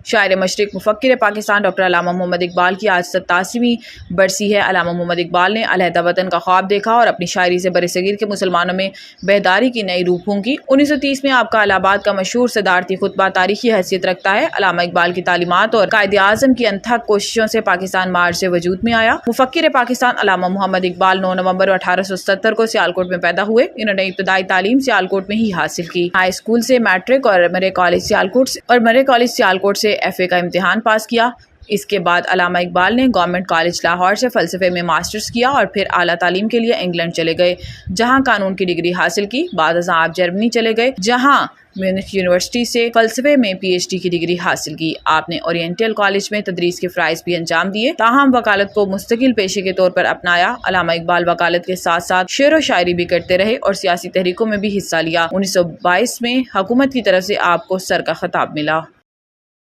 शायर मशरिक मुफक्किर पाकिस्तान डॉक्टर अल्लामा मोहम्मद इकबाल की आज 87वीं बरसी है। अल्लामा मोहम्मद इकबाल ने अलहदा वतन का ख्वाब देखा और अपनी शायरी से बरसगीर के मुसलमानों में बेहदारी की नई रूह फूंकी। 1930 में आपका इलाहाबाद का मशहूर सदारती खुतबा तारीखी हैसियत रखता है। अल्लामा इकबाल की तालीमात और कायदे आज़म की अनथक कोशिशों से पाकिस्तान मार्च से वजूद में आया। मुफक्किर पाकिस्तान अल्लामा मोहम्मद इकबाल 9 नवंबर 1870 को सियालकोट में पैदा हुए। इन्होंने इब्तदाई तालीम सियालकोट में ही हासिल की। हाई स्कूल से मैट्रिक और मरे कॉलेज सियालकोट से FA का इम्तिहान पास किया। इसके बाद अल्लामा इकबाल ने गवर्नमेंट कॉलेज लाहौर से फ़लसफ़े में मास्टर्स किया और फिर आला तालीम के लिए इंग्लैंड चले गए, जहां कानून की डिग्री हासिल की। बाद आप जर्मनी चले गए, जहां म्यूनिख यूनिवर्सिटी से फ़लसफ़े में PhD की डिग्री हासिल की। आपने ओरिएंटल कॉलेज में तदरीस के फ़राइज़ भी अंजाम दिए, ताहम वकालत को मुस्तकिल पेशे के तौर पर अपनाया। अल्लामा इकबाल वकालत के साथ साथ शेर व शायरी भी करते रहे और सियासी तहरीकों में भी हिस्सा लिया। 1922 में हुकूमत की तरफ से आपको सर का खिताब मिला।